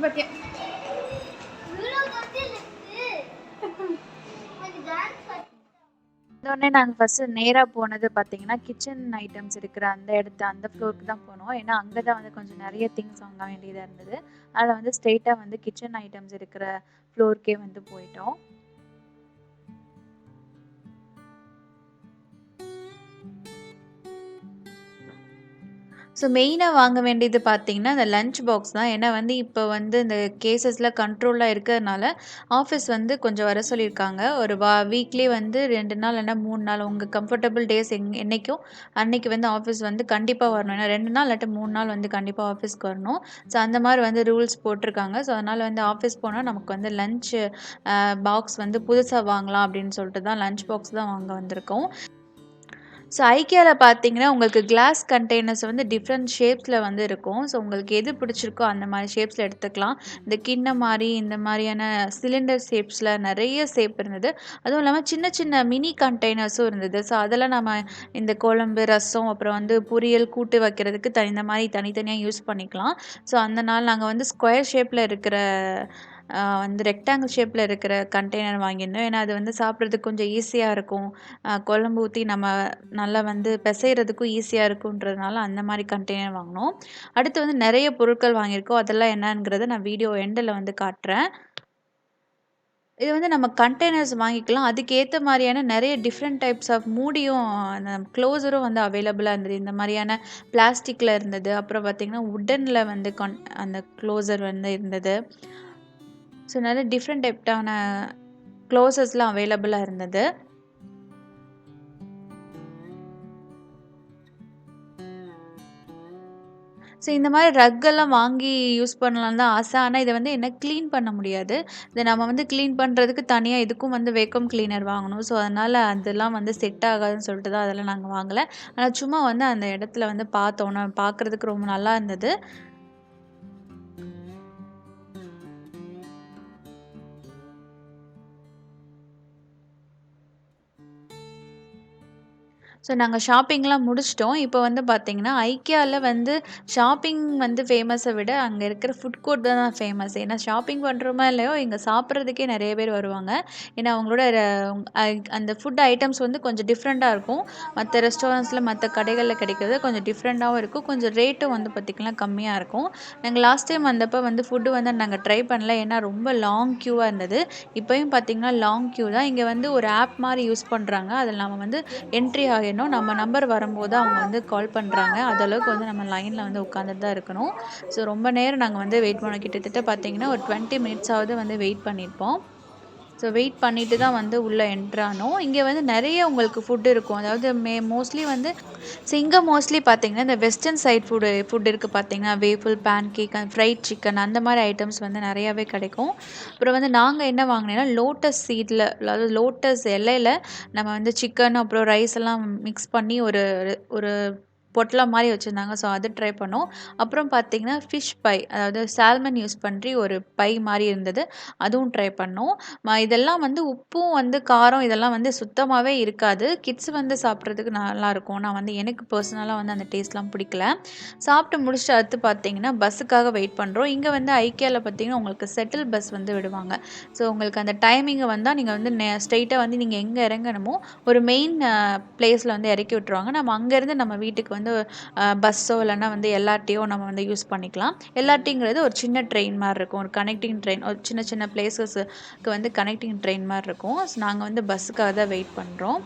பத்தியா உடனே நாங்கள் ஃபஸ்ட்டு நேராக போனது பார்த்தீங்கன்னா கிச்சன் ஐட்டம்ஸ் இருக்கிற அந்த ஃப்ளோருக்கு தான் போனோம். ஏன்னா அங்கே தான் வந்து கொஞ்சம் நிறைய திங்ஸ் வாங்க வேண்டியதாக இருந்தது. அதில் வந்து ஸ்ட்ரெயிட்டாக வந்து கிச்சன் ஐட்டம்ஸ் இருக்கிற ஃப்ளோருக்கே வந்து போயிட்டோம். ஸோ மெயினாக வாங்க வேண்டியது பார்த்தீங்கன்னா, அந்த லஞ்ச் பாக்ஸ் தான். ஏன்னா வந்து இப்போ வந்து இந்த கேஸஸ்லாம் கண்ட்ரோலாக இருக்கிறதுனால, ஆஃபீஸ் வந்து கொஞ்சம் வர சொல்லியிருக்காங்க. ஒரு வீக்லி வந்து 2 நாள் இல்லைனா 3 நாள் உங்க கம்ஃபர்டபுள் டேஸ் என்னைக்கோ, அன்னைக்கு வந்து ஆஃபீஸ் வந்து கண்டிப்பா வரணும். ஏன்னா 2 நாள் இல்லாட்டி 3 நாள் வந்து கண்டிப்பா ஆஃபீஸ்க்கு வரணும். ஸோ அந்த மாரி வந்து ரூல்ஸ் போட்டிருக்காங்க. ஸோ அதனால வந்து ஆஃபீஸ் போனா நமக்கு வந்து லஞ்ச் பாக்ஸ் வந்து புதுசா வாங்கலாம் அப்படின்னு சொல்லிட்டு தான் லஞ்ச் பாக்ஸ் தான் வாங்க வந்திருக்கோம். ஸோ ஐக்கியால பார்த்தீங்கன்னா, உங்களுக்கு கிளாஸ் கண்டெய்னர்ஸ் வந்து டிஃப்ரெண்ட் ஷேப்ஸில் வந்து இருக்கும். ஸோ உங்களுக்கு எது பிடிச்சிருக்கோ அந்த மாரி ஷேப்ஸில் எடுத்துக்கலாம். இந்த கிண்ணம் மாரி, இந்த மாரியான சிலிண்டர் ஷேப்ஸில் நெறைய ஷேப் இருந்தது. அதுவும் இல்லாம சின்ன சின்ன மினி கண்டெய்னர்ஸும் இருந்தது. ஸோ அதெல்லாம் நம்ம இந்த குழம்பு, ரசம், அப்புறம் வந்து பொரியல், கூட்டு வைக்கிறதுக்கு இந்த மாரி தனித்தனியா யூஸ் பண்ணிக்கலாம். ஸோ அந்த நாள் நாங்க வந்து ஸ்கொயர் ஷேப்ல இருக்கிற வந்து ரெக்டாங்கிள் ஷேப்ல இருக்கிற கண்டெய்னர் வாங்கியிருந்தோம். ஏன்னா அது வந்து சாப்பிட்றதுக்கு கொஞ்சம் ஈஸியா இருக்கும். குழம்பு ஊத்தி நம்ம நல்லா வந்து பிசைறதுக்கும் ஈஸியா இருக்குன்றதுனால அந்த மாரி கண்டெய்னர் வாங்குனோம். அடுத்து வந்து நெறைய பொருட்கள் வாங்கியிருக்கோம். அதெல்லாம் என்னங்கிறத நான் வீடியோ எண்டுல வந்து காட்டுறேன். இது வந்து நம்ம கண்டெய்னர்ஸ் வாங்கிக்கலாம். அதுக்கு ஏத்த மாரியான நெறைய டிஃப்ரெண்ட் டைப்ஸ் ஆஃப் மூடியும் அந்த க்ளோஸரும் வந்து அவைலபிளா இருந்தது. இந்த மாரியான பிளாஸ்டிக்ல இருந்தது. அப்புறம் பார்த்தீங்கன்னா, வுட்டன்ல வந்து அந்த க்ளோசர் வந்து இருந்தது. ஸோ நெறைய டிஃப்ரெண்ட் டைப்டான க்ளோசஸ்லாம் அவைலபிளா இருந்தது. ஸோ இந்த மாரி ரக்கெல்லாம் வாங்கி யூஸ் பண்ணலான்னு தான் ஆசை. ஆனா இத வந்து என்ன கிளீன் பண்ண முடியாது. இத நம்ம வந்து கிளீன் பண்றதுக்கு தனியா இதுக்கும் வந்து வேக்கம் கிளீனர் வாங்கணும். ஸோ அதனால அதெல்லாம் வந்து செட் ஆகாதுன்னு சொல்லிட்டு தான் அதெல்லாம் நாங்க வாங்கல. ஆனா சும்மா வந்து அந்த இடத்துல வந்து பார்த்தோம். பார்க்கறதுக்கு ரொம்ப நல்லா இருந்தது. ஸோ நாங்க ஷாப்பிங்லாம் முடிச்சுட்டோம். இப்போ வந்து பார்த்தீங்கன்னா, ஐக்கியால வந்து ஷாப்பிங் வந்து ஃபேமஸ விட அங்க இருக்கிற ஃபுட் கோர்ட் தான் ஃபேமஸ். ஏன்னா ஷாப்பிங் பண்றோமோ இல்லையோ, இங்க சாப்பிட்றதுக்கே நெறைய பேர் வருவாங்க. ஏன்னா அவங்களோட அ அந்த ஃபுட் ஐட்டம்ஸ் வந்து கொஞ்சம் டிஃப்ரெண்ட்டா இருக்கும். மத்த ரெஸ்டாரண்ட்ஸ்ல, மத்த கடைகள்ல கிடைக்கிறது கொஞ்சம் டிஃப்ரெண்ட்டாவும் இருக்கும். கொஞ்சம் ரேட்டும் வந்து பார்த்தீங்கன்னா கம்மியா இருக்கும். நாங்க லாஸ்ட் டைம் வந்தப்ப வந்து ஃபுட் வந்து நாங்க ட்ரை பண்ணல. ஏன்னா ரொம்ப லாங் கியூவா இருந்தது. இப்பயும் பார்த்தீங்கன்னா லாங் கியூ தான். இங்க வந்து ஒரு ஆப் மாரி யூஸ் பண்றாங்க. அதில நம்ம வந்து என்ட்ரி ஆகிடணும். நம்ம நம்பர் வரும்போது அவங்க வந்து கால் பண்றாங்க. அது அளவுக்கு வந்து நம்ம லைன்ல வந்து உட்காந்துட்டு தான் இருக்கணும். ஸோ ரொம்ப நேரம் நாங்க வந்து வெயிட் பண்ணோம். கிட்டத்தட்ட பார்த்தீங்கன்னா, ஒரு 20 மினிட்ஸாவது வந்து வெயிட் பண்ணியிருப்போம். ஸோ வெயிட் பண்ணிட்டு தான் வந்து உள்ள என்டர் ஆனோம். இங்க வந்து நெறைய உங்களுக்கு ஃபுட் இருக்கும். அதாவது மோஸ்ட்லி வந்து இங்க மோஸ்ட்லி பார்த்தீங்கன்னா, இந்த வெஸ்டர்ன் சைட் ஃபுட் இருக்கு பார்த்தீங்கன்னா, waffle, pancake, fried chicken அந்த மாரி ஐட்டம்ஸ் வந்து நெறையாவே கிடைக்கும். அப்புறம் வந்து நாங்க என்ன வாங்கினேன்னா, லோட்டஸ் சீட்ல அதாவது லோட்டஸ் இலையில நம்ம வந்து சிக்கன் அப்புறம் ரைஸ் எல்லாம் மிக்ஸ் பண்ணி ஒரு ஒரு பொட்டலம் மாரி வச்சிருந்தாங்க. ஸோ அது ட்ரை பண்ணோம். அப்புறம் பார்த்தீங்கன்னா, ஃபிஷ் பை அதாவது சால்மன் யூஸ் பண்ணி ஒரு பை மாரி இருந்தது. அதுவும் ட்ரை பண்ணோம். இதெல்லாம் வந்து உப்பும் வந்து காரம் இதெல்லாம் வந்து சுத்தமாவே இருக்காது. கிட்ஸ் வந்து சாப்பிட்றதுக்கு நல்லாயிருக்கும். நான் வந்து எனக்கு பர்சனலா வந்து அந்த டேஸ்ட்லாம் பிடிக்கல. சாப்பிட்டு முடிச்சுட்டு அடுத்து பார்த்தீங்கன்னா, பஸ்ஸுக்காக வெயிட் பண்ணுறோம். இங்க வந்து ஐக்கியால பார்த்தீங்கன்னா, உங்களுக்கு ஷட்டில் பஸ் வந்து விடுவாங்க. ஸோ உங்களுக்கு அந்த டைமிங் வந்தா நீங்க வந்து ஸ்ட்ரெயிட்டா வந்து நீங்க எங்க இறங்கணுமோ, ஒரு மெயின் பிளேஸ்ல வந்து இறக்கி விட்டுருவாங்க. நம்ம அங்கேருந்து நம்ம வீட்டுக்கு வந்து பஸ்ஸோ இல்லைன்னா வந்து எல்ஆர்டியோ நம்ம வந்து யூஸ் பண்ணிக்கலாம். எல்ஆர்டிங்கிறது ஒரு சின்ன ட்ரெயின் மாரி இருக்கும். ஒரு கனெக்டிங் ட்ரெயின். ஒரு சின்ன சின்ன பிளேஸஸ்க்கு வந்து கனெக்டிங் ட்ரெயின் மாரி இருக்கும். ஸோ நாங்க வந்து பஸ்ஸுக்காக தான் வெயிட் பண்றோம்.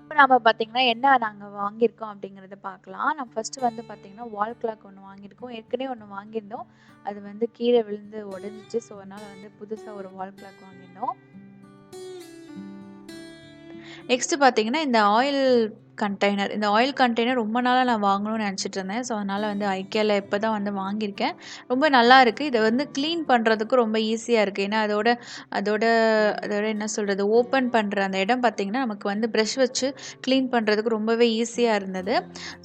இப்ப நாம பார்த்தீங்கன்னா, என்ன நாங்க வாங்கியிருக்கோம் அப்படிங்கிறத பார்க்கலாம். நான் ஃபர்ஸ்ட்டு வந்து பார்த்தீங்கன்னா, வால் கிளாக் ஒண்ணு வாங்கியிருக்கோம். ஏற்கனவே ஒண்ணு வாங்கியிருந்தோம். அது வந்து கீழ விழுந்து உடைஞ்சிச்சு. ஸோ அதனால வந்து புதுசா ஒரு வால் கிளாக் வாங்கியிருந்தோம். நெக்ஸ்ட்டு பார்த்தீங்கன்னா, இந்த ஆயில் கண்டெய்னர். இந்த ஆயில் கண்டெய்னர் ரொம்ப நாளா நான் வாங்கணும்னு நெனச்சிட்டு இருந்தேன். ஸோ, அதனால வந்து IKEAல இப்ப தான் வந்து வாங்கியிருக்கேன். ரொம்ப நல்லாயிருக்கு. இத வந்து கிளீன் பண்றதுக்கும் ரொம்ப ஈஸியா இருக்கு. ஏன்னா, அதோட அதோட அதோட என்ன சொல்றது? ஓப்பன் பண்ற அந்த இடம் பார்த்தீங்கன்னா, நமக்கு வந்து பிரஷ் வச்சு கிளீன் பண்றதுக்கு ரொம்பவே ஈஸியா இருந்தது.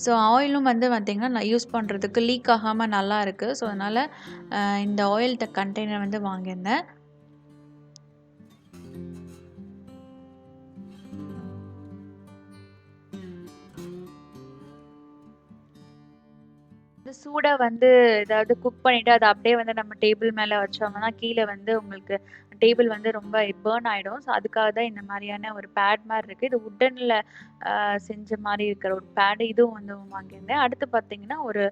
ஸோ, ஆயிலும் வந்து பார்த்தீங்கன்னா, நான் யூஸ் பண்றதுக்கு லீக் ஆகாம நல்லாயிருக்கு. ஸோ, அதனால இந்த ஆயில் கண்டெய்னர் வந்து வாங்கியிருந்தேன். வந்து சூடா வந்து ஏதாவது குக் பண்ணிட்டு அத அப்படியே வந்து நம்ம டேபிள் மேல வச்சோம்னா, கீழ வந்து உங்களுக்கு டேபிள் வந்து ரொம்ப பர்ன் ஆயிடும். ஸோ அதுக்காக தான் இந்த மாரியான ஒரு பேட் மாரி இருக்கு. இது வுட்டன்ல செஞ்ச மாரி இருக்கிற ஒரு பேட் இதுவும் வந்து வாங்கியிருந்தேன். அடுத்து பார்த்தீங்கன்னா, ஒரு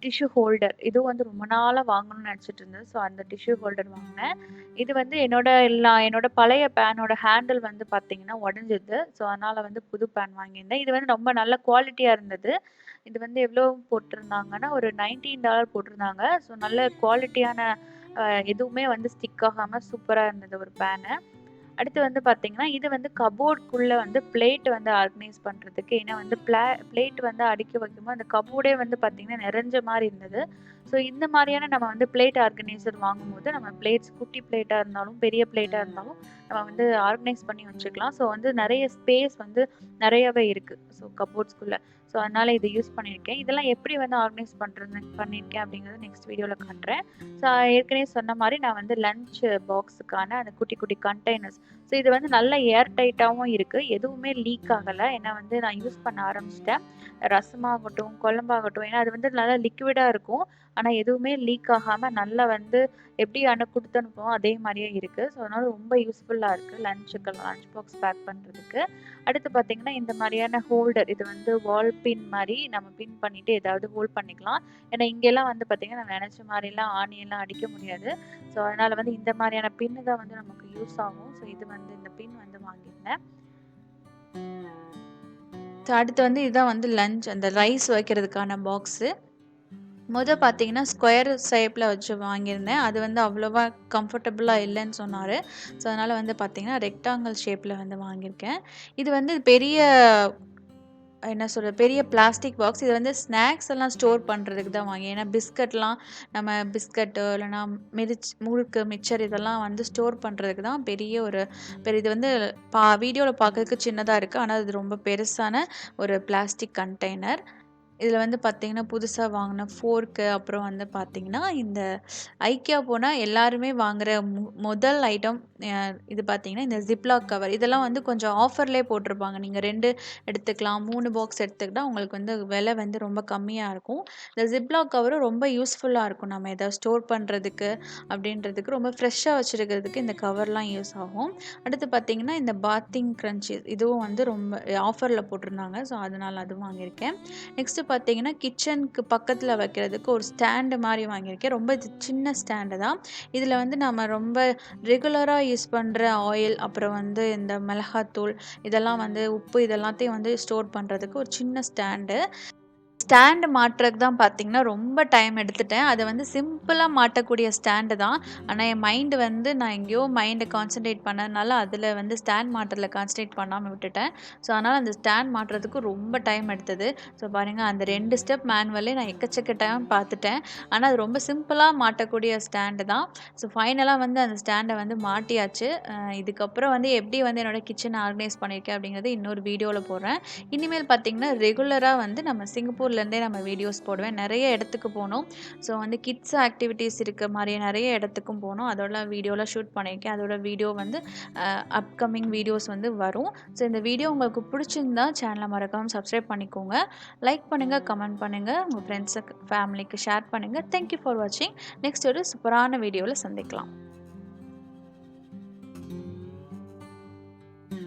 டிஷ்யூ ஹோல்டர். இதுவும் வந்து ரொம்ப நாளா வாங்கணும்னு நெனச்சிட்டு இருந்தேன். ஸோ அந்த டிஷ்யூ ஹோல்டர் வாங்குனேன். இது வந்து என்னோட பழைய பேனோட ஹேண்டில் வந்து பார்த்தீங்கன்னா உடைஞ்சது. ஸோ அதனால வந்து புது பேன் வாங்கியிருந்தேன். இது வந்து ரொம்ப நல்ல குவாலிட்டியா இருந்தது. இது வந்து எவ்வளோ போட்டிருந்தாங்கன்னா, ஒரு $19 போட்டிருந்தாங்க. ஸோ நல்ல குவாலிட்டியான அ எதுவுமே வந்து ஸ்டிக் ஆகாம சூப்பரா இருந்தது ஒரு பேனு. அடுத்து வந்து பார்த்தீங்கன்னா, இது வந்து கபோர்ட்குள்ள வந்து பிளேட் வந்து ஆர்கனைஸ் பண்றதுக்கு. ஏன்னா வந்து பிளேட் வந்து அடுக்கி வைக்கும்போது, அந்த கபோர்டே வந்து பார்த்தீங்கன்னா நெறஞ்ச மாரி இருந்தது. ஸோ இந்த மாரியான நம்ம வந்து பிளேட் ஆர்கனைசர் வாங்கும்போது, நம்ம பிளேட்ஸ் குட்டி பிளேட்டா இருந்தாலும், பெரிய பிளேட்டா இருந்தாலும், நம்ம வந்து ஆர்கனைஸ் பண்ணி வச்சுக்கலாம். ஸோ வந்து நெறைய ஸ்பேஸ் வந்து நெறையவே இருக்கு. ஸோ கபோர்ட்ஸ்குள்ள. ஸோ அதனால இத யூஸ் பண்ணியிருக்கேன். இதெல்லாம் எப்படி வந்து ஆர்கனைஸ் பண்ணியிருக்கேன் அப்படிங்கிறத நெக்ஸ்ட் வீடியோல காட்டுறேன். ஸோ ஏற்கனவே சொன்ன மாரி நான் வந்து லஞ்ச் பாக்ஸுக்கான அந்த குட்டி குட்டி கண்டெய்னர்ஸ். ஸோ இது வந்து நல்ல ஏர் டைட்டாவும் இருக்கு. எதுவுமே லீக் ஆகல. ஏன்னா வந்து நான் யூஸ் பண்ண ஆரம்பிச்சுட்டேன். ரசமாகட்டும், குழம்பாகட்டும். ஏன்னா அது வந்து நல்லா லிக்விடா இருக்கும். ஆனா எதுவுமே லீக் ஆகாம நல்லா வந்து எப்படி குடுத்து அனுப்புவோம் அதே மாரியே இருக்கு. ஸோ அதனால ரொம்ப யூஸ்ஃபுல்லா இருக்கு. லஞ்ச் பாக்ஸ் பேக் பண்றதுக்கு. அடுத்து பார்த்தீங்கன்னா, இந்த மாரியான ஹோல்டர். இது வந்து வால் பின் மாரி நம்ம பின் பண்ணிட்டு ஏதாவது ஹோல்ட் பண்ணிக்கலாம். ஏன்னா இங்கேல்லாம் வந்து பார்த்தீங்கன்னா, நம்ம நெனச்ச மாரிலாம் ஆணியெல்லாம் அடிக்க முடியாது. ஸோ அதனால வந்து இந்த மாரியான பின்னு தான் வந்து நமக்கு யூஸ் ஆகும். ஸோ இது வந்து இந்த பின் வந்து வாங்கியிருந்தேன். ஸோ அடுத்து வந்து இதுதான் வந்து அந்த ரைஸ் வைக்கிறதுக்கான பாக்ஸு. பார்த்தீங்கன்னா, ஸ்கொயர் ஷேப்ல வச்சு வாங்கியிருந்தேன். அது வந்து அவ்வளவா கம்ஃபர்டபுளா இல்லன்னு சொன்னாரு. ஸோ அதனால வந்து பார்த்தீங்கன்னா, ரெக்டாங்கிள் ஷேப்ல வந்து வாங்கியிருக்கேன். இது வந்து பெரிய என்ன சொல்றது? பெரிய பிளாஸ்டிக் பாக்ஸ். இது வந்து ஸ்நாக்ஸ் எல்லாம் ஸ்டோர் பண்றதுக்கு தான் ஏன்னா நம்ம பிஸ்கட்டு இல்லன்னா முறுக்கு, மிக்சர் இதெல்லாம் வந்து ஸ்டோர் பண்றதுக்கு தான் பெரிய இது வந்து வீடியோல பார்க்கறதுக்கு சின்னதா இருக்கு. ஆனா, இது ரொம்ப பெருசான ஒரு பிளாஸ்டிக் கண்டெய்னர். இதில வந்து பார்த்தீங்கன்னா, புதுசா வாங்குன ஃபோர்க்கு, அப்புறம் வந்து பார்த்தீங்கன்னா, இந்த ஐக்கியா போனா எல்லாருமே வாங்குற முதல் ஐட்டம் இது பார்த்தீங்கன்னா, இந்த ஜிப்லாக் கவர். இதெல்லாம் வந்து கொஞ்சம் ஆஃபர்லேயே போட்டிருப்பாங்க. நீங்க 2 எடுத்துக்கலாம், 3 பாக்ஸ் எடுத்துக்கிட்டா உங்களுக்கு வந்து விலை வந்து ரொம்ப கம்மியா இருக்கும். இந்த ஜிப்லாக் கவரும் ரொம்ப யூஸ்ஃபுல்லா இருக்கும். நம்ம ஏதாவது ஸ்டோர் பண்றதுக்கு அப்படின்றதுக்கு ரொம்ப ஃப்ரெஷ்ஷா வச்சிருக்கிறதுக்கு இந்த கவர்லாம் யூஸ் ஆகும். அடுத்து பார்த்தீங்கன்னா, இந்த பாத்திங் கிரன்ச்சீஸ் இதுவும் வந்து ரொம்ப ஆஃபர்ல போட்டிருந்தாங்க. ஸோ, அதனால அதுவும் வாங்கியிருக்கேன். நெக்ஸ்ட்டு பார்த்தீங்கன்னா, கிச்சனுக்கு பக்கத்தில வைக்கிறதுக்கு ஒரு ஸ்டாண்டு மாரி வாங்கியிருக்கேன். ரொம்ப இது சின்ன ஸ்டாண்டு தான். இதில வந்து நம்ம ரொம்ப ரெகுலரா யூஸ் பண்ற ஆயில், அப்புறம் வந்து இந்த மிளகாத்தூள், இதெல்லாம் வந்து உப்பு இதெல்லாத்தையும் வந்து ஸ்டோர் பண்றதுக்கு ஒரு சின்ன ஸ்டாண்டு. ஸ்டாண்டு மாட்டுறதுக்கு தான் பார்த்தீங்கன்னா, ரொம்ப டைம் எடுத்துட்டேன். அது வந்து சிம்பிளா மாட்டக்கூடிய ஸ்டாண்டு தான். ஆனா, என் மைண்ட் வந்து நான் எங்கேயோ மைண்ட கான்சன்ட்ரேட் பண்ணதுனால, அதில வந்து ஸ்டாண்ட் மாட்டுறதுல கான்சன்ட்ரேட் பண்ணாம விட்டுட்டேன். ஸோ, அதனால அந்த ஸ்டாண்ட் மாட்டுறதுக்கு ரொம்ப டைம் எடுத்தது. ஸோ, பாருங்க அந்த 2 ஸ்டெப் மேனுவலே நான் எக்கச்சக்க டைம் பார்த்துட்டேன். ஆனா, அது ரொம்ப சிம்பிளா மாட்டக்கூடிய ஸ்டாண்டு தான். ஸோ, ஃபைனலா வந்து அந்த ஸ்டாண்ட வந்து மாட்டியாச்சு. இதுக்கப்புறம் வந்து எப்படி வந்து என்னோட கிச்சன ஆர்கனைஸ் பண்ணியிருக்கேன் அப்படிங்கிறது இன்னொரு வீடியோல போடுறேன். இனிமேல் பார்த்தீங்கன்னா, ரெகுலரா வந்து நம்ம சிங்கப்பூர்லேருந்தே நம்ம வீடியோஸ் போடுவேன். நெறைய இடத்துக்கு போனோம். ஸோ வந்து கிட்ஸ் ஆக்டிவிட்டீஸ் இருக்க மாரி நெறைய இடத்துக்கும் போனோம். அதோட வீடியோலாம் ஷூட் பண்ணியிருக்கேன். அதோட வீடியோ வந்து அப்கமிங் வீடியோஸ் வந்து வரும். ஸோ இந்த வீடியோ உங்களுக்கு பிடிச்சிருந்தா சேனல மறக்காம சப்ஸ்கிரைப் பண்ணிக்கோங்க. லைக் பண்ணுங்க, கமெண்ட் பண்ணுங்க. உங்க ஃப்ரெண்ட்ஸுக்கு, ஃபேமிலிக்கு ஷேர் பண்ணுங்க. தேங்க் யூ ஃபார் வாட்சிங். நெக்ஸ்ட் ஒரு சூப்பரான வீடியோல சந்திக்கலாம்.